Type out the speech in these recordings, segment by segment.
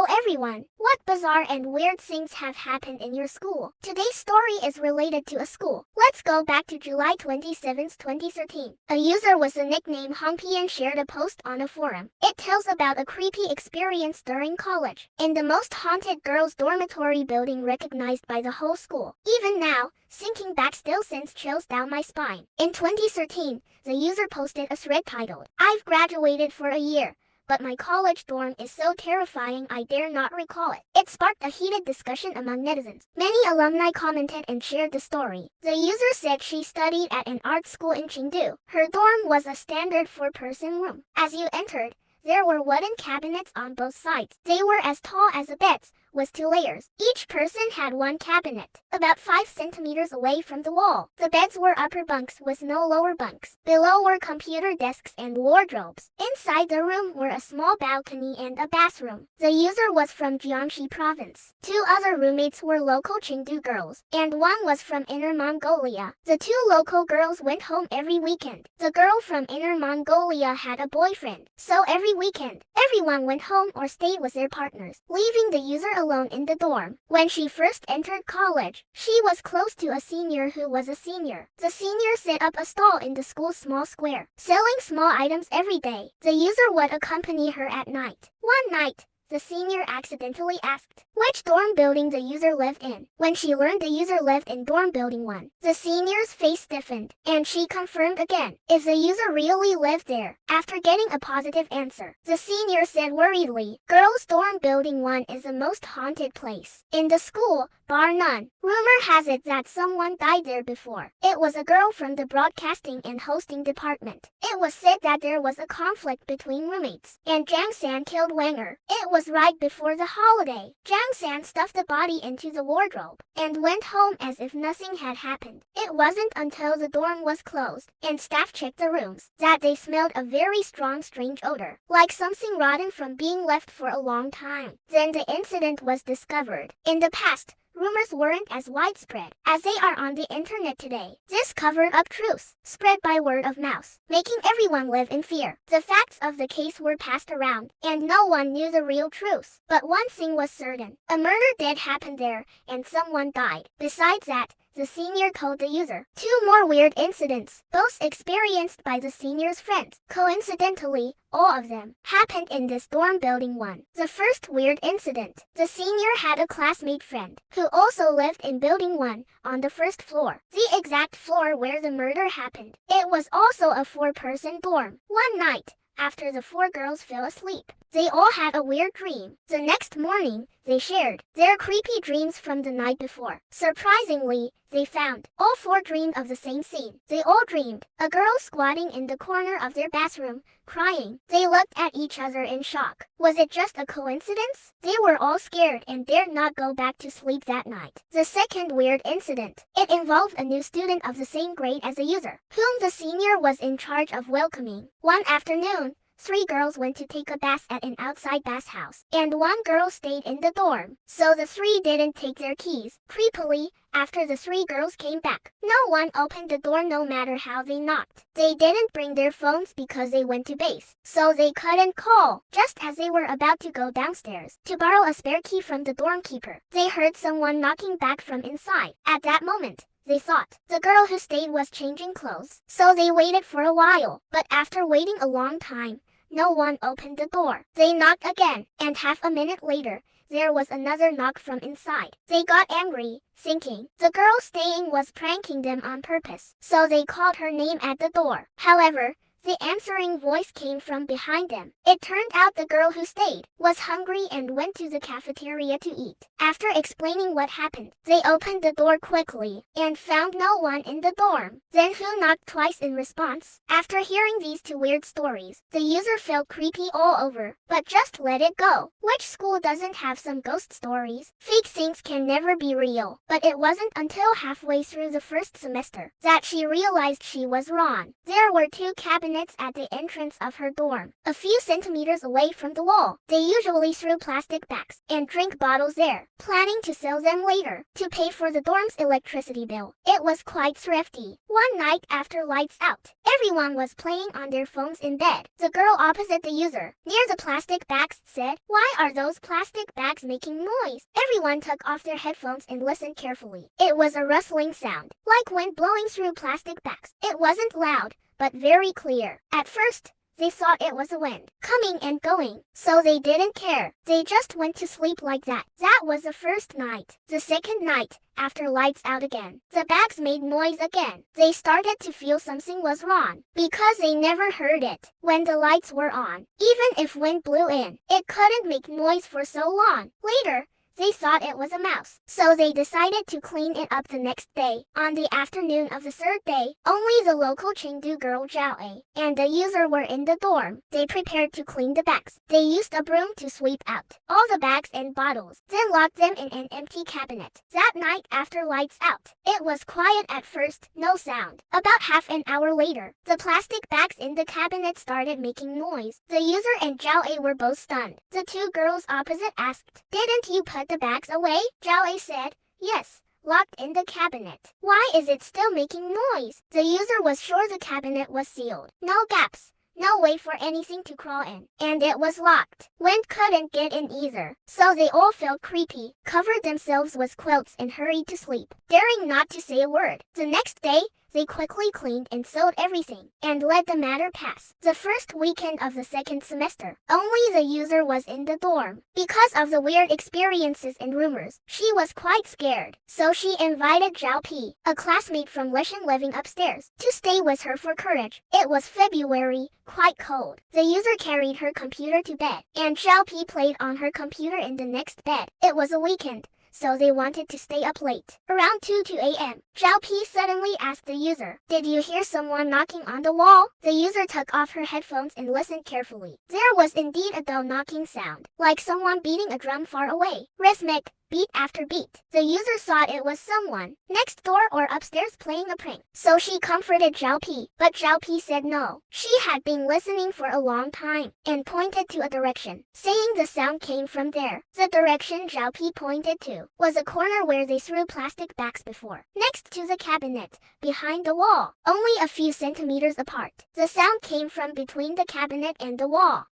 everyone! What bizarre and weird things have happened in your school? Today's story is related to a school. Let's go back to July 27, 2013. A user with the nickname Hongpian shared a post on a forum. It tells about a creepy experience during college in the most haunted girls' dormitory building recognized by the whole school. Even now, thinking back still sends chills down my spine. In 2013, the user posted a thread titled, "I've graduated for a year, but my college dorm is so terrifying I dare not recall it." It sparked a heated discussion among netizens. Many alumni commented and shared the story. The user said she studied at an art school in Chengdu. Her dorm was a standard four-person room. As you entered, there were wooden cabinets on both sides. They were as tall as the beds, with 2 layers. Each person had one cabinet, about 5 centimeters away from the wall. The beds were upper bunks with no lower bunks. Below were computer desks and wardrobes. Inside the room were a small balcony and a bathroom. The user was from Jiangxi province. 2 other roommates were local Chengdu girls, and one was from Inner Mongolia. The 2 local girls went home every weekend. The girl from Inner Mongolia had a boyfriend, so every weekend, everyone went home or stayed with their partners, leaving the user alone in the dorm. When she first entered college, she was close to a senior who was a senior. The senior set up a stall in the school's small square, selling small items every day. The user would accompany her at night. One night, the senior accidentally asked which dorm building the user lived in. When she learned the user lived in dorm building 1, the senior's face stiffened, and she confirmed again if the user really lived there. After getting a positive answer, the senior said worriedly, "Girls' dorm building 1 is the most haunted place in the school, bar none. Rumor has it that someone died there before. It was a girl from the broadcasting and hosting department. It was said that there was a conflict between roommates, and Zhang San killed Wanger. It was right before the holiday. Zhang San stuffed the body into the wardrobe and went home as if nothing had happened. It wasn't until the dorm was closed and staff checked the rooms that they smelled a very strong strange odor, like something rotten from being left for a long time. Then the incident was discovered. In the past, rumors weren't as widespread as they are on the internet today. This covered up truths, spread by word of mouth, making everyone live in fear. The facts of the case were passed around, and no one knew the real truth. But one thing was certain. A murder did happen there, and someone died. Besides that, the senior told the user 2 more weird incidents, both experienced by the senior's friends. Coincidentally, all of them happened in this dorm building 1. The first weird incident. The senior had a classmate friend who also lived in building 1 on the 1st floor, the exact floor where the murder happened. It was also a 4-person dorm. One night, after the 4 girls fell asleep, they all had a weird dream. The next morning, they shared their creepy dreams from the night before. Surprisingly, they found all 4 dreamed of the same scene. They all dreamed a girl squatting in the corner of their bathroom, crying. They looked at each other in shock. Was it just a coincidence? They were all scared and dared not go back to sleep that night. The second weird incident. It involved a new student of the same grade as the user, whom the senior was in charge of welcoming. One afternoon, 3 girls went to take a bath at an outside bathhouse, and 1 girl stayed in the dorm. So the 3 didn't take their keys. Creepily, after the 3 girls came back, no one opened the door no matter how they knocked. They didn't bring their phones because they went to base, so they couldn't call. Just as they were about to go downstairs to borrow a spare key from the dorm keeper, they heard someone knocking back from inside. At that moment, they thought the girl who stayed was changing clothes, so they waited for a while. But after waiting a long time, no one opened the door. They knocked again, and half a minute later, there was another knock from inside. They got angry, thinking the girl staying was pranking them on purpose, so they called her name at the door. However, the answering voice came from behind them. It turned out the girl who stayed was hungry and went to the cafeteria to eat. After explaining what happened, they opened the door quickly and found no one in the dorm. Then who knocked twice in response? After hearing these 2 weird stories, the user felt creepy all over, but just let it go. Which school doesn't have some ghost stories? Fake things can never be real. But it wasn't until halfway through the 1st semester that she realized she was wrong. There were 2 cabinets cabinets at the entrance of her dorm, a few centimeters away from the wall. They usually threw plastic bags and drink bottles there, planning to sell them later to pay for the dorm's electricity bill. It was quite thrifty. One night after lights out, everyone was playing on their phones in bed. The girl opposite the user, near the plastic bags, said, "Why are those plastic bags making noise?" Everyone took off their headphones and listened carefully. It was a rustling sound, like wind blowing through plastic bags. It wasn't loud, but very clear. At first, they thought it was a wind, coming and going, so they didn't care. They just went to sleep like that. That was the first night. The second night, after lights out again, the bags made noise again. They started to feel something was wrong, because they never heard it when the lights were on. Even if wind blew in, it couldn't make noise for so long. Later, they thought it was a mouse, so they decided to clean it up the next day. On the afternoon of the third day, only the local Chengdu girl Zhao and the user were in the dorm. They prepared to clean the bags. They used a broom to sweep out all the bags and bottles, then locked them in an empty cabinet. That night after lights out, it was quiet at first, no sound. About half an hour later, the plastic bags in the cabinet started making noise. The user and Zhao were both stunned. The two girls opposite asked, "Didn't you put the bags away?" Zhao said, "Yes, locked in the cabinet." "Why is it still making noise?" The user was sure the cabinet was sealed. No gaps, no way for anything to crawl in, and it was locked. Wind couldn't get in either, so they all felt creepy, covered themselves with quilts and hurried to sleep, daring not to say a word. The next day, they quickly cleaned and sewed everything, and let the matter pass. The first weekend of the second semester, only the user was in the dorm. Because of the weird experiences and rumors, she was quite scared. So she invited Zhao Pi, a classmate from Leshan living upstairs, to stay with her for courage. It was February, quite cold. The user carried her computer to bed, and Zhao Pi played on her computer in the next bed. It was a weekend, so they wanted to stay up late. Around 2 a.m., Zhao Pi suddenly asked the user, "Did you hear someone knocking on the wall?" The user took off her headphones and listened carefully. There was indeed a dull knocking sound, like someone beating a drum far away, rhythmic, beat after beat. The user thought it was someone next door or upstairs playing a prank. So she comforted Zhao Pi, but Zhao Pi said no. She had been listening for a long time and pointed to a direction, saying the sound came from there. The direction Zhao Pi pointed to was a corner where they threw plastic bags before, next to the cabinet, behind the wall, only a few centimeters apart. The sound came from between the cabinet and the wall.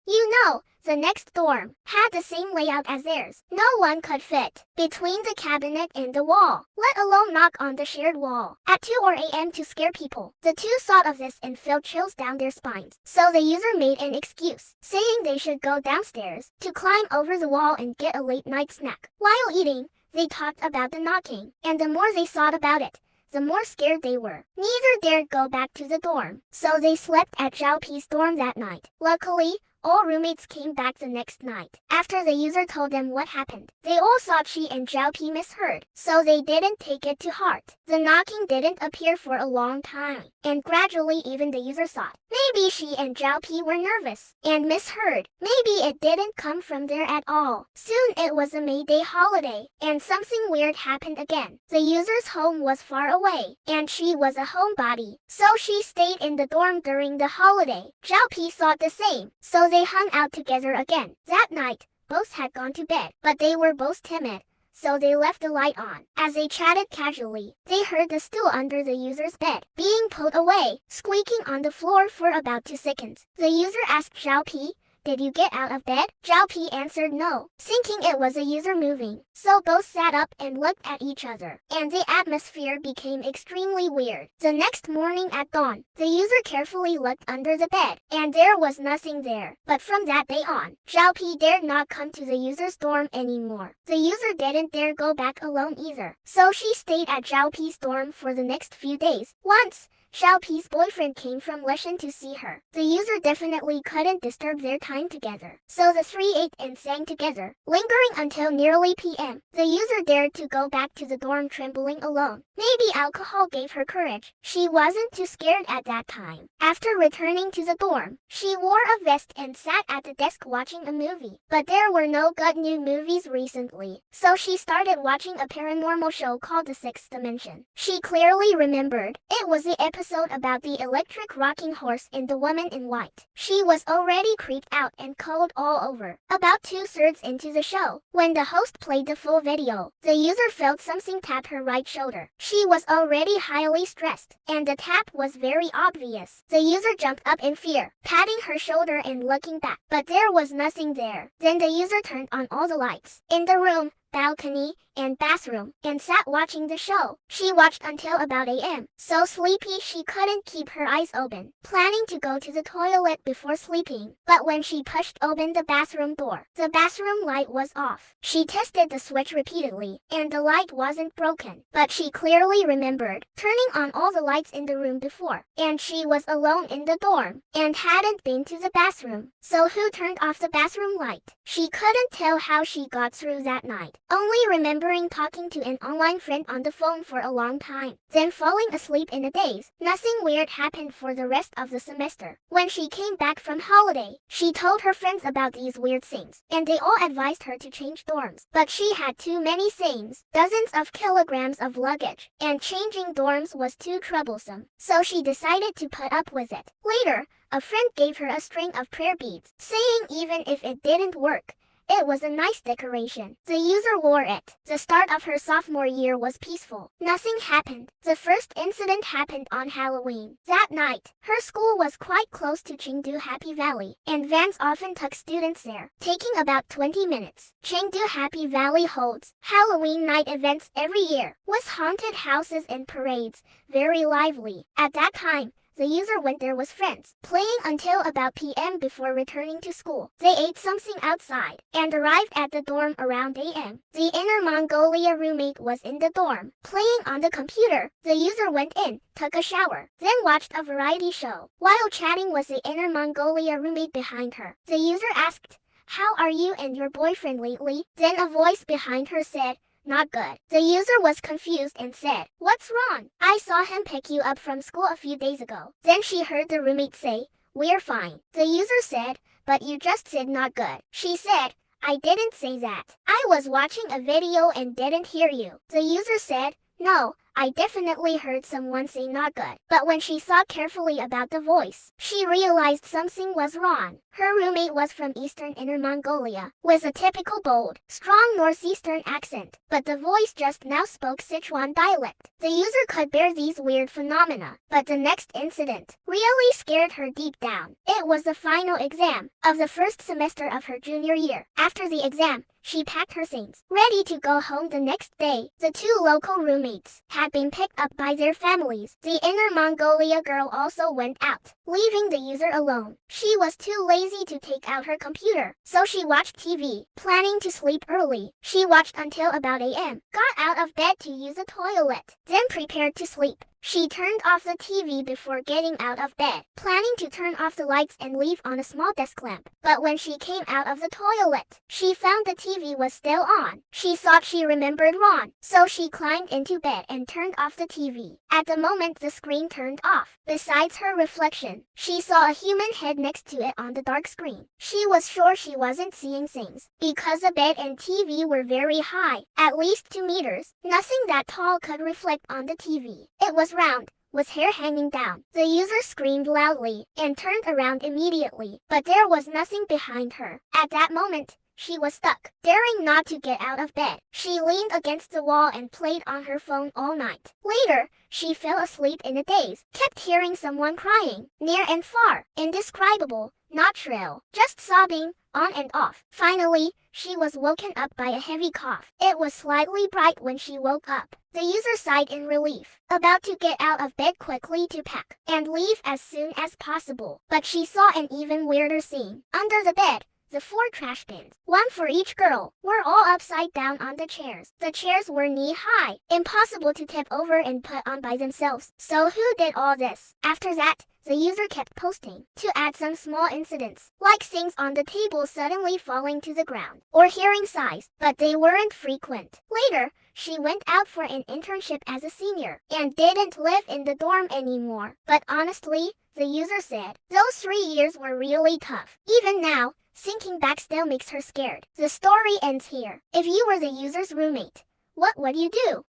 The next dorm had the same layout as theirs. No one could fit between the cabinet and the wall, let alone knock on the shared wall at 2 a.m. to scare people. The two thought of this and felt chills down their spines. So the user made an excuse, saying they should go downstairs to climb over the wall and get a late night snack. While eating, they talked about the knocking, and the more they thought about it, the more scared they were. Neither dared go back to the dorm, so they slept at Zhao Pi's dorm that night. Luckily, all roommates came back the next night. After the user told them what happened, they all thought she and Zhao Pi misheard, so they didn't take it to heart. The knocking didn't appear for a long time, and gradually even the user thought, maybe she and Zhao Pi were nervous and misheard. Maybe it didn't come from there at all. Soon it was a May Day holiday, and something weird happened again. The user's home was far away, and she was a homebody, so she stayed in the dorm during the holiday. Zhao Pi thought the same, so they hung out together again. That night, both had gone to bed, but they were both timid, so they left the light on. As they chatted casually, they heard the stool under the user's bed being pulled away, squeaking on the floor for about 2 seconds. The user asked Zhao Pi, "Did you get out of bed?" Zhao Pi answered no, thinking it was a user moving. So both sat up and looked at each other, and the atmosphere became extremely weird. The next morning at dawn, the user carefully looked under the bed, and there was nothing there. But from that day on, Zhao Pi dared not come to the user's dorm anymore. The user didn't dare go back alone either, so she stayed at Zhao Pi's dorm for the next few days. Once, Zhao Pi's boyfriend came from Leshan to see her. The user definitely couldn't disturb their time together, so the three ate and sang together, lingering until nearly p.m. The user dared to go back to the dorm trembling alone. Maybe alcohol gave her courage. She wasn't too scared at that time. After returning to the dorm, she wore a vest and sat at the desk watching a movie. But there were no good new movies recently, so she started watching a paranormal show called The Sixth Dimension. She clearly remembered it was the episode episode about the electric rocking horse and the woman in white. She was already creeped out and cold all over. About 2/3 into the show, when the host played the full video, the user felt something tap her right shoulder. She was already highly stressed, and the tap was very obvious. The user jumped up in fear, patting her shoulder and looking back, but there was nothing there. Then the user turned on all the lights in the room, balcony, and bathroom, and sat watching the show. She watched until about a.m., so sleepy she couldn't keep her eyes open, planning to go to the toilet before sleeping. But when she pushed open the bathroom door, the bathroom light was off. She tested the switch repeatedly, and the light wasn't broken. But she clearly remembered turning on all the lights in the room before, and she was alone in the dorm, and hadn't been to the bathroom. So who turned off the bathroom light? She couldn't tell how she got through that night, only remembering talking to an online friend on the phone for a long time, then falling asleep in a daze. Nothing weird happened for the rest of the semester. When she came back from holiday, she told her friends about these weird things, and they all advised her to change dorms. But she had too many things, dozens of kilograms of luggage, and changing dorms was too troublesome, so she decided to put up with it. Later, a friend gave her a string of prayer beads, saying even if it didn't work, it was a nice decoration. The user wore it. The start of her sophomore year was peaceful. Nothing happened. The first incident happened on Halloween. That night, her school was quite close to Chengdu Happy Valley, and vans often took students there, taking about 20 minutes. Chengdu Happy Valley holds Halloween night events every year, with haunted houses and parades, very lively. At that time, the user went there with friends, playing until about p.m. before returning to school. They ate something outside, and arrived at the dorm around a.m. The Inner Mongolia roommate was in the dorm, playing on the computer. The user went in, took a shower, then watched a variety show, while chatting with the Inner Mongolia roommate behind her. The user asked, "How are you and your boyfriend lately?" Then a voice behind her said, "Not good." The user was confused and said, "What's wrong? I saw him pick you up from school a few days ago." Then she heard the roommate say, "We're fine." The user said, "But you just said not good." She said, "I didn't say that. I was watching a video and didn't hear you." The user said, "No, I definitely heard someone say not good." But when she thought carefully about the voice, she realized something was wrong. Her roommate was from Eastern Inner Mongolia, with a typical bold, strong northeastern accent, but the voice just now spoke Sichuan dialect. The user could bear these weird phenomena, but the next incident really scared her deep down. It was the final exam of the first semester of her junior year. After the exam, she packed her things, ready to go home the next day. The two local roommates had been picked up by their families. The Inner Mongolia girl also went out, leaving the user alone. She was too lazy to take out her computer, so she watched TV, planning to sleep early. She watched until about a.m., got out of bed to use the toilet, then prepared to sleep. She turned off the TV before getting out of bed, planning to turn off the lights and leave on a small desk lamp. But when she came out of the toilet, she found the TV was still on. She thought she remembered wrong, so she climbed into bed and turned off the TV. At the moment the screen turned off, besides her reflection, she saw a human head next to it on the dark screen. She was sure she wasn't seeing things, because the bed and TV were very high, at least 2 meters. Nothing that tall could reflect on the TV. It was round, with hair hanging down. The user screamed loudly and turned around immediately, but there was nothing behind her. At that moment, she was stuck. Daring not to get out of bed, she leaned against the wall and played on her phone all night. Later, she fell asleep in a daze, kept hearing someone crying, near and far, indescribable, not shrill, just sobbing, on and off. Finally, she was woken up by a heavy cough. It was slightly bright when she woke up. The user sighed in relief, about to get out of bed quickly to pack and leave as soon as possible. But she saw an even weirder scene. Under the bed, the 4 trash bins, one for each girl, were all upside down on the chairs. The chairs were knee-high, impossible to tip over and put on by themselves. So who did all this? After that, the user kept posting, to add some small incidents, like things on the table suddenly falling to the ground, or hearing sighs, but they weren't frequent. Later, she went out for an internship as a senior, and didn't live in the dorm anymore. But honestly, the user said, those 3 years were really tough. Even now, thinking back still makes her scared. The story ends here. If you were the user's roommate, what would you do?